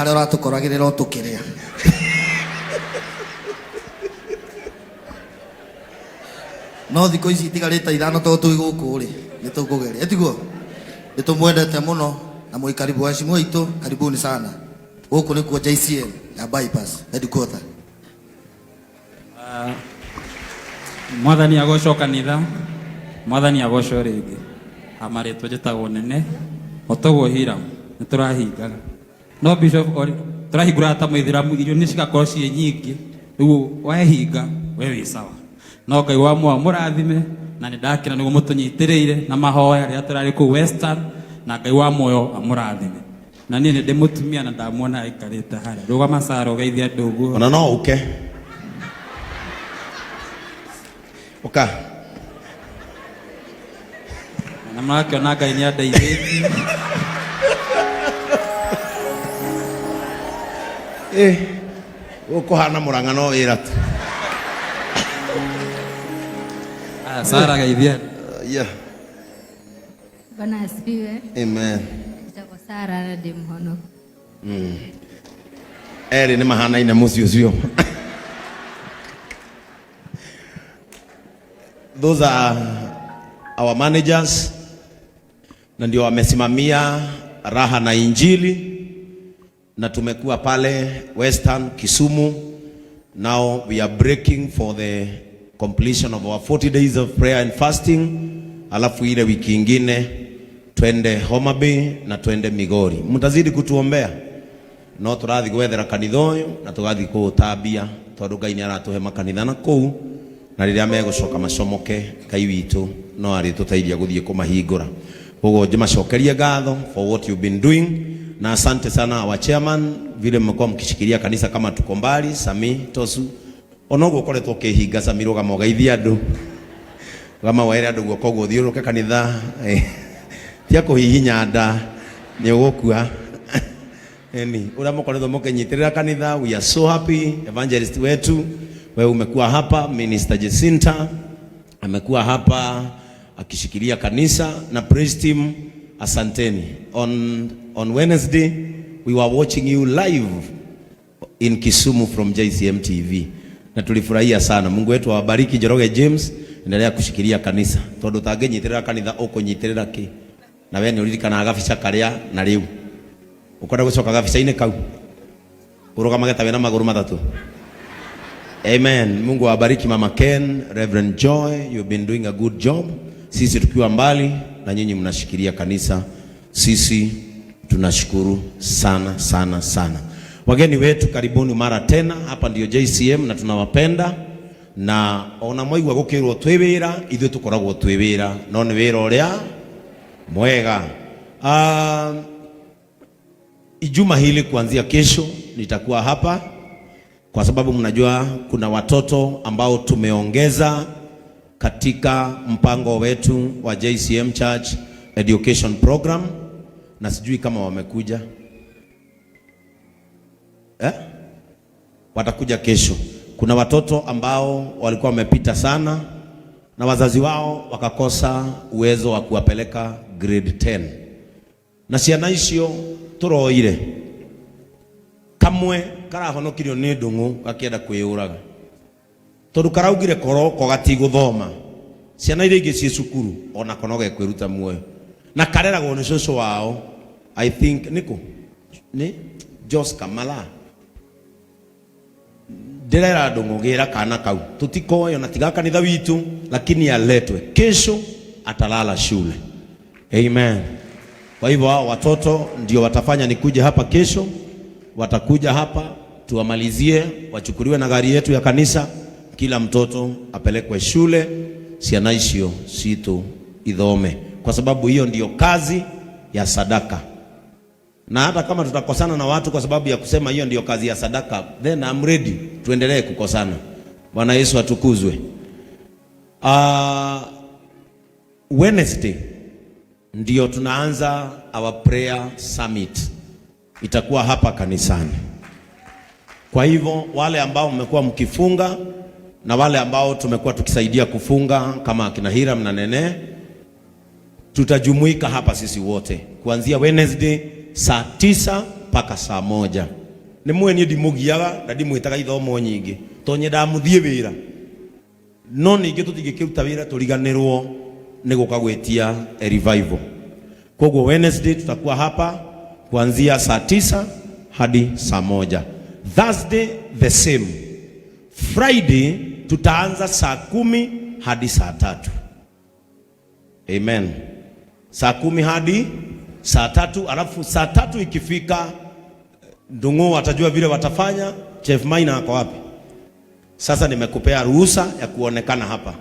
hare ora tukoragirira otukiria no thiko ici tigarita ithano to tui guku ri nitukugeria etiguo nitumwendete muno na muikaribu heshima itu karibuni sana huku ni kwa JCM ya bypass headquarter. Mwathani agocwo kanitha mwathani agocwo ringi amare tujitagwo nene otogwo hira niturahingaga no bishop turahingura ta muithiramu irio ni cigakorwo cie nyingi riu wahinga we wi sawa no Ngai wa murathime na nindakira niguo mutunyitirire na mahoya ria turari ku Western na Ngai wa moyo amurathime na nie ndi mutumia na ndamuona aikarite haria rugama saro geithia ndugu ona no uke oka na mwake ona Ngai ni andeithĩtie ukuhana murangano wira tu Sara geithia yeah. Bwana asifiwe. Amen. Nitako Sara na Demhono. Eri ni mahana ina musi ucio. Those are our managers na ndio wamesimamia raha na injili na tumekuwa pale Western Kisumu. Now we are breaking for the completion of our 40 days of prayer and fasting. Alafu ile wiki ingine twende Homa Bay na twende Migori. Mtazidi kutuombea. No turathi gwethera kanithoyo na tugathi kutabia tondu Ngai ni aratuhe makanitha na kou na riria megucoka macomoke Ngai witu no ari tutaidia guthie kumahingura. Ugo njimacokerie ngatho for what you've been doing na asante sana our chairman vile mmekuwa mkishikilia kanisa kama tuko mbali Sami Tosu onogo koretwo kihinga Sami rugama ugeithia andu gama waire andu guoko guthiuruke kanitha tia kuhihinya nda ni ugukua eni ura mukoretwo mukinyitirira kanitha. We are so happy. Evangelist wetu wewe umekuwa hapa, Minister Jacinta amekuwa hapa akishikilia kanisa na praise team, asanteni. On Wednesday we were watching you live in Kisumu from JCM TV na tulifurahia sana. Mungu wetu awabariki. Njoroge James, endelea kushikilia kanisa tondu tangenyitirira kanitha ukunyitirira ki na we ni uririkana agafica karia na riu ukwenda gucoka gafica-ini kau urugamage tawe na maguru matatu. Amen. Mungu awabariki Mama Ken, Reverend Joy, you've been doing a good job. Sisi tukiwa mbali na nyinyi mnashikilia kanisa, sisi tunashukuru sana sana sana. Wageni wetu karibuni mara tena, hapa ndio JCM na tunawapenda na ona mwaigua gukirwo twewira ithu tukoragwo twewira no ni wira uria mwega. Ijuma hili kuanzia kesho nitakuwa hapa kwa sababu mnajua kuna watoto ambao tumeongeza katika mpango wetu wa JCM Church Education Program na sijui kama wamekuja. Watakuja kesho. Kuna watoto ambao walikuwa wamepita sana na wazazi wao wakakosa uwezo wa kuwapeleka grade 10. Na ciana icio turoire kamwe karahonokirio ni ndungu gakienda kwiyuraga tondu karaugire koroko gatiguthoma. Ciana iria ingi cie cukuru ona konoge kwiruta muoyo na kareragwo ni cucu wao. I think ni Jos Kamala ndirera ndungu gira kana kau tutikoyo na tiga kanitha witu lakini aletwe kesho atalala shule. Amen. Kwa hivyo hao watoto ndio watafanya nikuje hapa kesho, watakuja hapa tuwamalizie, wachukuliwe na gari yetu ya kanisa, kila mtoto apelekwe shule, ciana icio situ ithome, kwa sababu hiyo ndio kazi ya sadaka. Na hata kama tutakosana na watu kwa sababu ya kusema hiyo ndio kazi ya sadaka, then I'm ready tuendelee kukosana. Bwana Yesu atukuzwe. Wednesday ndio tunaanza our prayer summit. Itakuwa hapa kanisani. Kwa hivyo wale ambao mmekuwa mkifunga na wale ambao tumekuwa tukisaidia kufunga kama akina Hiram na Nene, tutajumuika hapa sisi wote kuanzia Wednesday saa 9 mpaka saa 1. Nĩ mweni ndimugiaga na ndimwĩtaga ithomo nyingĩ tonye ndamuthie wĩra, no ningĩ tũtingĩkĩruta wĩra tũriganĩrwo nĩ gũkagwĩtia a revival. Koguo Wednesday tutakuwa hapa kuanzia saa 9 hadi saa 1. Thursday the same. Friday tutaanza saa 10 hadi saa 3. Amen. Saa 10 hadi saa 3, alafu saa 3 ikifika Ndung'u watajua vile watafanya. Chef Maina ako wapi? Sasa nimekupea ruhusa ya kuonekana hapa.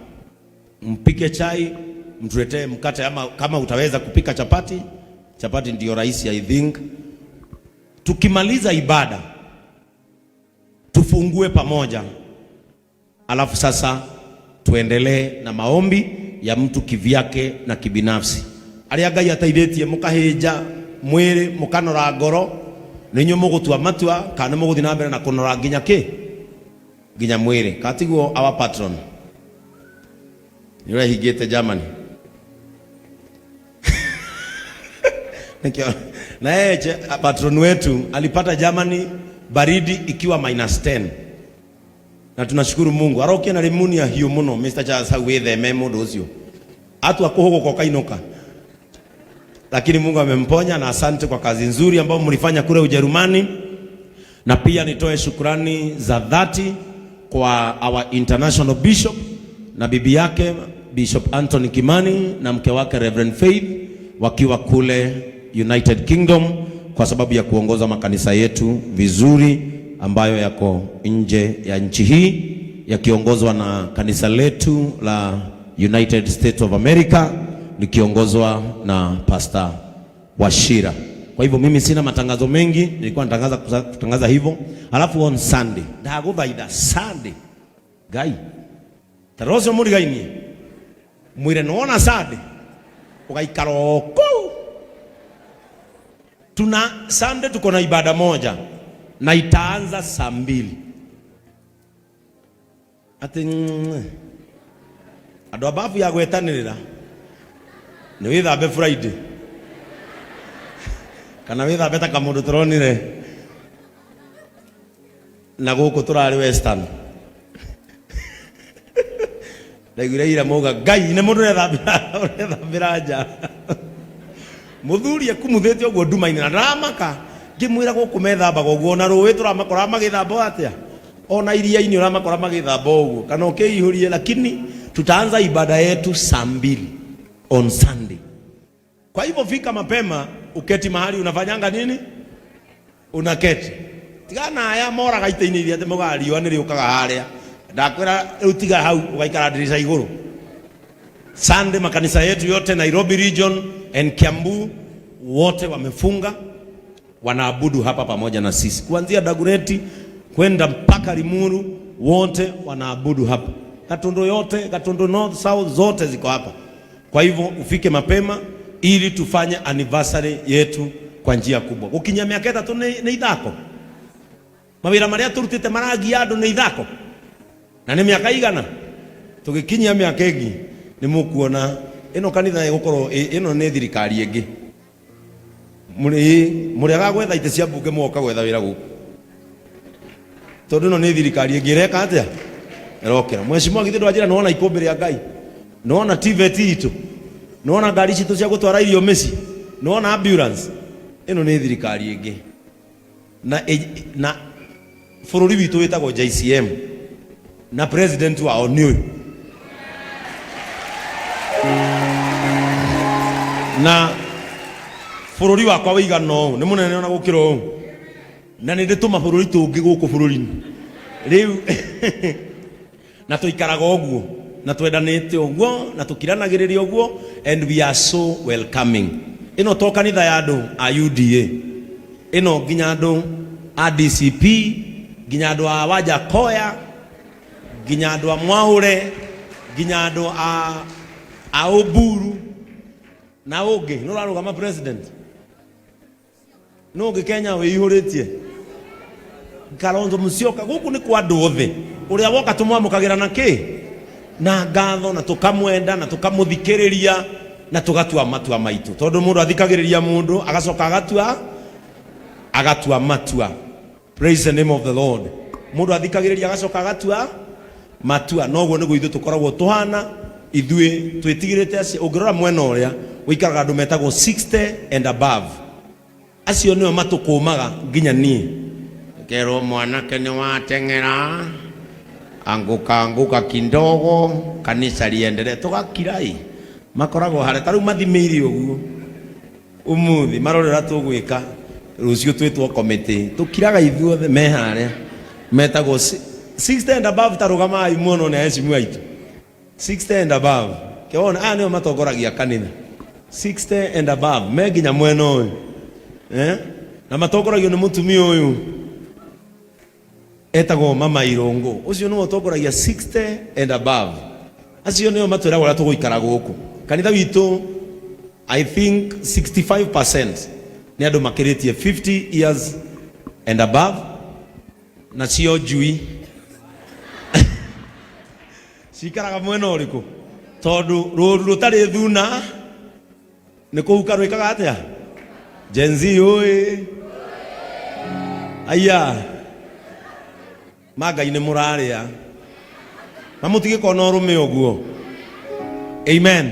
Mpike chai, mtuletee mkate, ama kama utaweza kupika chapati. Chapati ndio rahisi I think. Tukimaliza ibada tufungue pamoja. Alafu sasa tuendelee na maombi ya mtu kivyake na kibinafsi. Aria Ngai ataithĩtie mukahinja mwĩrĩ mukanora ngoro ninyo mugutua matua kana muguthi na mbere na kunora nginya ki nginya mwĩrĩ. Katiguo our patron yule higete Germany na yeye patron wetu alipata Germany baridi ikiwa -10, na tunashukuru Mungu. Arokia na limuni ya hiyo muno Mr. Charles hawethe memo docio atu akuhugo kwa kainuka, lakini Mungu amemponya, na asante kwa kazi nzuri ambayo mlifanya kule Ujerumani. Na pia nitoe shukrani za dhati kwa our international bishop na bibi yake Bishop Anthony Kimani na mke wake Reverend Faith wakiwa kule United Kingdom kwa sababu ya kuongoza makanisa yetu vizuri ambayo yako nje ya nchi hii, yakiongozwa na kanisa letu la United States of America likiongozwa na Pastor Washira. Kwa hivyo mimi sina matangazo mengi, nilikuwa natangaza hivyo. Alafu on Sunday, ndaguthaitha Sunday Ngai tarozo muri gaini mwire nona Sunday ugaikara oko. Tuna Sunday tuko na ibada moja na itaanza saa 2. Ati ado abafu ya gwetanirira ni withambe Friday kana withambe ta kamundu turonire na guku turari Western ndaigire ira muga Ngai ne mundu ethambira nja muthuri akumuthitie uguo nduma-ini na ndaramaka ngimwira guku methamba guo na ruwi turamakora magithamba atia ona iria-ini uramakora magithamba uguo kana ukiihurie. Lakini tutaanza ibada yetu saa 2 on Sunday. Kwa hivyo fika mapema, uketi mahali unafanyanga nini? Unaketi. Tigana haya mora gaite-ini iria temugari waniri ukaga haria. Ndakwira utiga hau ugaikara dirisha iguru. Sunday makanisa yetu yote Nairobi region and Kiambu wote wamefunga, wanaabudu hapa pamoja na sisi. Kuanzia Dagoretti kwenda mpaka Limuru wote wanaabudu hapa. Katondo yote, Katondo North, South zote ziko hapa. Kwa hivyo ufike mapema ili tufanye anniversary yetu kwa njia kubwa. Ukinya miaka 3 ni ithako. Mawira maria turutite maragi andu ni ithako. Na ni miaka igana. Tugikinyia miaka ingi ni mukuona ino kanitha igukorwo ino ni thirikari ingi. Muri agagwetha ite cia mbunge moka gwetha wira guku. Tondu ino ni thirikari ingi reka atia. Erokera. Mheshimiwa Githiru ajira naona ikombe ria Ngai. Naona TVT itu. Naona gari citu cia gutwara irio meci. Naona ambulance. Ino ni thirikari ingi. Na bururi witu witagwo JCM. Na president wao ni uyu. Na bururi wakwa wigana ũũ nĩ mũnene ona gũkĩra ũũ, na nĩ ndĩtũma bũrũri tũngĩ gũkũ bũrũri-inĩ rĩu na tũikaraga ũguo na twendanĩte ũguo na tũkiranagĩrĩria ũguo, and we are so welcoming. Ĩno to kanitha ya andũ a UDA, ĩno nginya andũ a DCP, nginya andũ a Wajakoya, nginya andũ a Mwaũre, nginya andũ a Oburu na ungi nurarugama president nungi Kenya wihuritie Kalonzo Musyoka. Guku ni kwa andu othe uria woka tumwamukagira na ki na ngatho na tukamwenda na tukamuthikiriria na tugatua matua maitu, tondu mundu athikagiriria mundu agacoka agatua matua. Praise the name of the Lord. Mundu athikagiriria agacoka agatua matua. Noguo niguo ithu tukoragwo tuhana ithui twitigirite acio. Ungirora mwena uria wikaraga andu metagwo 60 and above. Acio nio matukumaga nginya nie. Kero mwanake ni watengera anguka kindogo kanisa liendelee tugakirai makoragwo hare taru mathimiri uguo umuthi marorera tugwika rucio twitwo committee tukiraga ithuothe me hare metagwo 60 and above tarugamai muno na hecimu aitu 60 and above keona nio matongoragia kanitha 60 and above me nginya mwena uyu na matongoragio ni mutumia uyu etagwo mama Irongo ucio no utongoragia 60 and above. Acio nio matwira gora tuguikara guku kanitha witu. I think 65% ni andu makiritie 50 years and above na cio njui cikaraga mwena uriku tondu ruru rutari thuna ni kuhuka rwikaga atia Gen Z oi aya magai ni muraria mamutige kona urume uguo. Amen.